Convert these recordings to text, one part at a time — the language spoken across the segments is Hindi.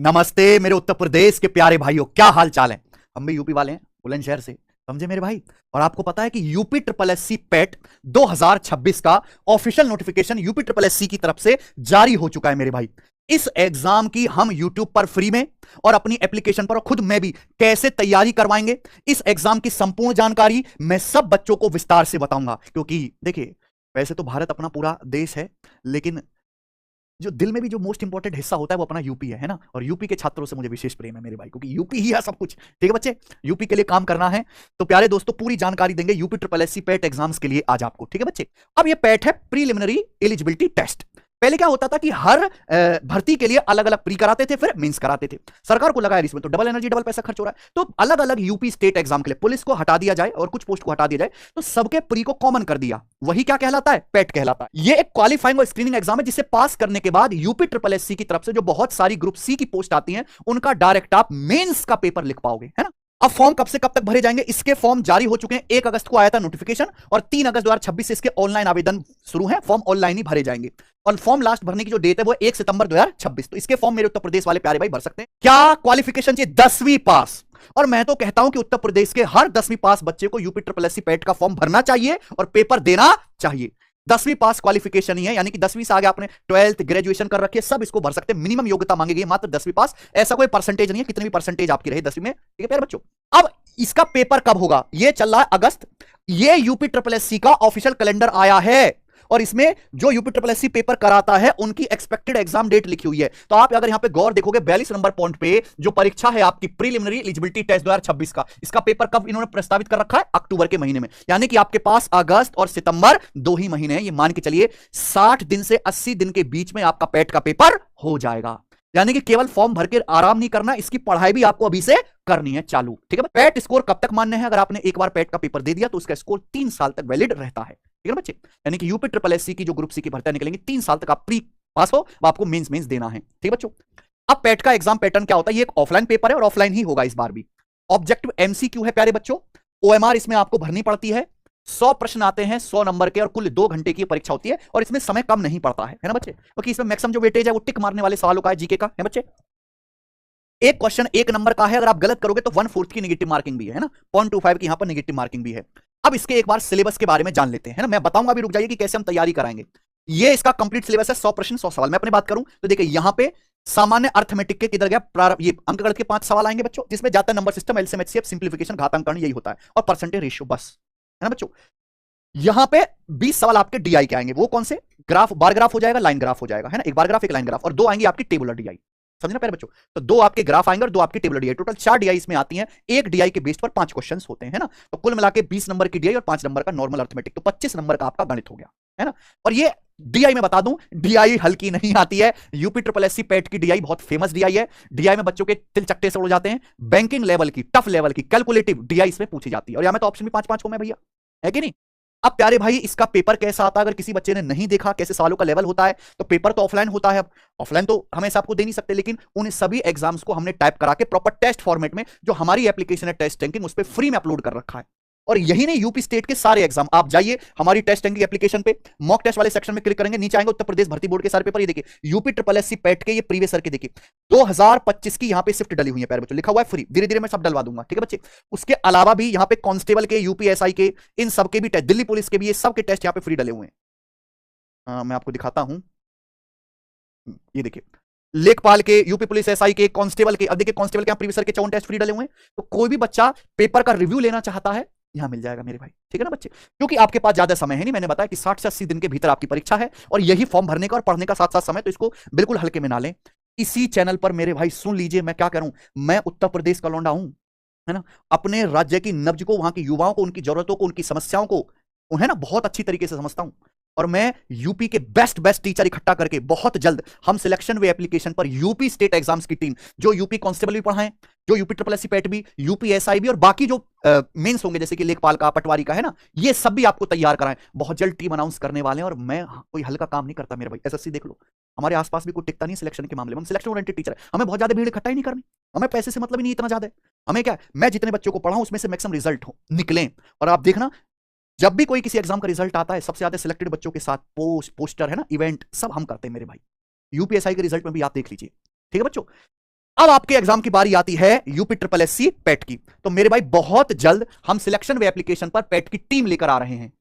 नमस्ते मेरे उत्तर प्रदेश के प्यारे भाइयों, क्या हाल चाल है। हम भी यूपी वाले हैं, बुलंदशहर से, समझे मेरे भाई। और आपको पता है कि UP triple S C PET 2026 का official notification UP triple S C की तरफ से जारी हो चुका है मेरे भाई। इस एग्जाम की हम यूट्यूब पर फ्री में और अपनी एप्लीकेशन पर और खुद मैं भी कैसे तैयारी करवाएंगे, इस एग्जाम की संपूर्ण जानकारी मैं सब बच्चों को विस्तार से बताऊंगा। क्योंकि देखिए, वैसे तो भारत अपना पूरा देश है, लेकिन जो दिल में भी जो मोस्ट इंपॉर्टेंट हिस्सा होता है वो अपना यूपी है ना। और यूपी के छात्रों से मुझे विशेष प्रेम है मेरे भाई, क्योंकि यूपी ही है सब कुछ। ठीक है बच्चे, यूपी के लिए काम करना है। तो प्यारे दोस्तों, पूरी जानकारी देंगे यूपी ट्रिपल एस सी पेट एग्जाम्स के लिए आज आपको। ठीक है बच्चे, अब ये पेट है प्रीलिमिनरी एलिजिबिलिटी टेस्ट। पहले क्या होता था कि हर भर्ती के लिए अलग अलग प्री कराते थे, फिर मेंस कराते थे। सरकार को लगा यार इसमें तो डबल एनर्जी डबल पैसा खर्च हो रहा है, तो अलग अलग यूपी स्टेट एग्जाम के लिए पुलिस को हटा दिया जाए और कुछ पोस्ट को हटा दिया जाए, तो सबके प्री को कॉमन कर दिया। वही क्या कहलाता है? पेट कहलाता है। ये एक क्वालिफाइंग और स्क्रीनिंग एग्जाम है, जिसे पास करने के बाद यूपी ट्रिपल एस सी की तरफ से जो बहुत सारी ग्रुप सी की पोस्ट आती है, उनका डायरेक्ट आप मेंस का पेपर लिख पाओगे, है ना। अब फॉर्म कब से कब तक भरे जाएंगे? इसके फॉर्म जारी हो चुके हैं, 1 अगस्त को आया था नोटिफिकेशन, और 3 अगस्त 2026 से इसके ऑनलाइन आवेदन शुरू हैं। फॉर्म ऑनलाइन ही भरे जाएंगे, और फॉर्म लास्ट भरने की जो डेट है वो 1 सितंबर 2026। तो इसके फॉर्म मेरे उत्तर प्रदेश वाले प्यारे भाई भर सकते हैं। क्या क्वालिफिकेशन चाहिए? 10वीं पास। और मैं तो कहता हूं कि उत्तर प्रदेश के हर 10वीं पास बच्चे को यूपी ट्रिपल एस सी पेट का फॉर्म भरना चाहिए और पेपर देना चाहिए। 10वीं पास क्वालिफिकेशन ही है, यानी कि 10वीं से आगे आपने 12th ग्रेजुएशन कर रखी है, सब इसको भर सकते हैं। मिनिमम योग्यता मांगी गई मात्र 10वीं पास। ऐसा कोई परसेंटेज नहीं है, कितनी भी परसेंटेज आपकी रहे 10वीं में। ठीक है प्यारे बच्चों, अब इसका पेपर कब होगा? ये चल रहा है अगस्त। ये यूपी ट्रिपल एस सी का ऑफिशियल कैलेंडर आया है, और इसमें जो UP triple S C paper कराता है उनकी एक्सपेक्टेड एग्जाम डेट लिखी हुई है। तो आप अगर यहां पे गौर देखोगे, 42 नंबर पॉइंट पे जो परीक्षा है आपकी प्रीलिमिनरी एलिजिबिलिटी टेस्ट 2026 का, इसका पेपर कब इन्होंने प्रस्तावित कर रखा है? अक्टूबर के महीने में। यानी कि आपके पास अगस्त और सितंबर 2 ही महीने हैं। ये मान के चलिए 60 दिन से 80 दिन के बीच में आपका पेट का पेपर हो जाएगा। यानी कि केवल फॉर्म भर के आराम नहीं करना, इसकी पढ़ाई भी आपको अभी से करनी है चालू। ठीक है, पेट स्कोर कब तक मान्य है? अगर आपने एक बार पेट का पेपर दे दिया तो उसका स्कोर 3 साल तक वैलिड रहता है। ठीक है बच्चे, यानी कि यूपी ट्रिपल एस सी की जो ग्रुप सी की भर्तियां निकलेंगी, 3 साल तक आप प्री पास हो, वो आपको मेंस देना है। ठीक है बच्चों, अब पेट का एग्जाम पैटर्न क्या होता है? ये एक ऑफलाइन पेपर है और ऑफलाइन ही होगा इस बार भी। ऑब्जेक्टिव एमसीक्यू है प्यारे बच्चों। ओएमआर इसमें आपको भरनी पड़ती है। 100 प्रश्न आते हैं 100 नंबर के, और कुल 2 घंटे की परीक्षा होती है, और इसमें समय कम नहीं पड़ता है ना बच्चे, क्योंकि इसमें मैक्सिमम जो वेटेज है वो टिक मारने वाले सवालों का है, जीके का है बच्चे। एक क्वेश्चन 1 नंबर का है, अगर आप गलत करोगे तो 1/4 की नेगेटिव मार्किंग भी है ना, 0.25 की यहां पर नेगेटिव मार्किंग भी है। अब इसके एक बार सिलेबस के बारे में जान लेते हैं ना, मैं बताऊंगा भी, रुक जाइए, कि कैसे हम तैयारी कराएंगे। ये इसका कंप्लीट सिलेबस है, 100 प्रश्न 100 सवाल। मैं अपनी बात करूं तो देखिए, यहां पे सामान्य अर्थमेटिक के किधर गया, प्रारंभ, ये अंकगणित के 5 सवाल आएंगे बच्चों, जिसमें ज्यादा number system, LCM HCF, simplification, घातांकरण, यही होता है, और परसेंटेज रेशियो, बस, है ना बच्चों। यहां पे 20 सवाल आपके डीआई के आएंगे। वो कौन से? ग्राफ, बार ग्राफ हो जाएगा, लाइन ग्राफ हो जाएगा, है ना, एक बार ग्राफ एक लाइन ग्राफ, और 2 आएंगे आपकी टेबुलर डीआई। समझना प्यारे बच्चों, तो 2 आपके ग्राफ आएंगे और 2 आपकी टेबुलर डीआई। टोटल 4 डीआई इसमें आती हैं। एक डीआई के बेस पर 5 क्वेश्चंस होते हैं, है ना। तो कुल मिला के 20 नंबर की डीआई और 5 नंबर का नॉर्मल अर्थमेटिक, तो 25 नंबर का आपका गणित हो गया, है ना। और ये डीआई में बता दूं, डीआई हल्की नहीं आती है। यूपी ट्रिपल एस सी पेट की डीआई बहुत फेमस डीआई है। डीआई में बच्चों के तिल चट्टे से उड़ जाते हैं। बैंकिंग लेवल की, टफ लेवल की, कैलकुलेटिव डीआई इसमें पूछी जाती है। और यहां में तो ऑप्शन भी 5-5 को मैं भैया, है कि नहीं। अब प्यारे भाई, इसका पेपर कैसा आता है? अगर किसी बच्चे ने नहीं देखा कैसे सवालों का लेवल होता है, तो पेपर तो ऑफलाइन होता है। अब ऑफलाइन तो हमेशा आपको दे नहीं सकते, लेकिन उन सभी एग्जाम्स को हमने टाइप करा के प्रॉपर टेस्ट फॉर्मेट में, जो हमारी एप्लीकेशन है टेस्ट रैंकिंग, उस पर फ्री में अपलोड कर रखा है। और यही नहीं, यूपी स्टेट के सारे एग्जाम, आप जाइए हमारी टेस्ट रैंकिंग एप्लीकेशन पे, मॉक टेस्ट वाले सेक्शन में क्लिक करेंगे, नीचे आएंगे उत्तर प्रदेश भर्ती बोर्ड के सारे पेपर, ये देखिए यूपी ट्रिपल एस सी पेट के ये प्रीवियस ईयर के देखिए 2025 की यहाँ पे शिफ्ट डली हुई है प्यारे बच्चों, लिखा हुआ है फ्री। धीरे धीरे मैं सब डलवा दूंगा, ठीक है बच्चे। उसके अलावा भी यहाँ पे कांस्टेबल के, यूपीएसआई के, इन सबके भी टेस्ट, दिल्ली पुलिस के भी, ये सबके टेस्ट यहाँ पे फ्री डले हुए हैं। मैं आपको दिखाता हूं, ये देखिए, लेखपाल के, यूपी पुलिस एसआई के, कांस्टेबल के। अब देखिए कांस्टेबल के प्रीवियस ईयर के 54 टेस्ट फ्री डले हुए हैं। तो कोई भी बच्चा पेपर का रिव्यू लेना चाहता है, यहां मिल जाएगा मेरे भाई, ठीक है ना बच्चे। क्योंकि आपके पास ज्यादा समय है नहीं, मैंने बताया कि 60 से 80 दिन के भीतर आपकी परीक्षा है, और यही फॉर्म भरने का और पढ़ने का साथ साथ समय, तो इसको बिल्कुल हल्के में ना लें। इसी चैनल पर मेरे भाई सुन लीजिए, मैं क्या कह रहा हूं, मैं उत्तर प्रदेश का लौंडा हूं, है ना। अपने राज्य की नब्ज को, वहां के युवाओं को, उनकी जरूरतों को, उनकी समस्याओं को, उन्हें ना बहुत अच्छी तरीके से समझता हूं। और मैं यूपी के बेस्ट टीचर इकट्ठा करके बहुत जल्द हम सिलेक्शन वे एप्लीकेशन पर यूपी स्टेट एग्जाम्स की टीम, जो यूपी कांस्टेबल भी पढ़ाएं, जो यूपी ट्रिपल एस सी पेट भी, यूपी एसआई भी, और बाकी जो मेंस होंगे जैसे कि लेखपाल का, पटवारी का, है ना, ये सब भी आपको तैयार कराएं। बहुत जल्द टीम अनाउंस करने वाले हैं। और मैं कोई हल्का काम नहीं करता मेरे भाई, एसएससी देख लो, हमारे आसपास भी कोई टिकता नहीं सिलेक्शन के मामले में। हम सिलेक्शन ओरिएंटेड टीचर है, हमें बहुत ज्यादा भीड़ इकट्ठा ही नहीं करनी, हमें पैसे से मतलब ही नहीं इतना ज्यादा है। हमें क्या, मैं जितने बच्चों को पढ़ाऊं उसमें से मैक्सिमम रिजल्ट हो निकलें। और आप देखना, जब भी कोई किसी एग्जाम का रिजल्ट आता है, सबसे ज्यादा सिलेक्टेड बच्चों के साथ पोस्टर, है ना, इवेंट, सब हम करते हैं मेरे भाई। यूपीएसआई के रिजल्ट में भी आप देख लीजिए, ठीक है बच्चों। अब आपके एग्जाम की बारी आती है यूपी ट्रिपल एस सी पेट की। तो मेरे भाई बहुत जल्द हम सिलेक्शन वे एप्लीकेशन पर पेट की टीम लेकर आ रहे हैं।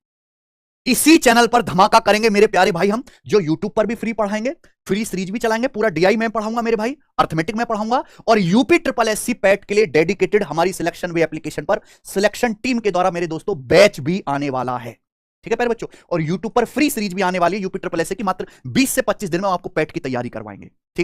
इसी चैनल पर धमाका करेंगे मेरे प्यारे भाई, हम जो यूट्यूब पर भी फ्री पढ़ाएंगे, फ्री सीरीज भी चलाएंगे, पूरा डीआई में पढ़ाऊंगा मेरे भाई, अर्थमेटिक में पढ़ाऊंगा, और यूपी ट्रिपल एस सी पेट के लिए डेडिकेटेड हमारी सिलेक्शन वे एप्लीकेशन पर सिलेक्शन टीम के द्वारा मेरे दोस्तों बैच भी आने वाला है। ठीक है प्यारे बच्चों, और यूट्यूब पर फ्री सीरीज भी आने वाली है यूपी ट्रिपल एस सी की। मात्र 20 से 25 दिन में आपको पेट की तैयारी करवाएंगे। ठीक।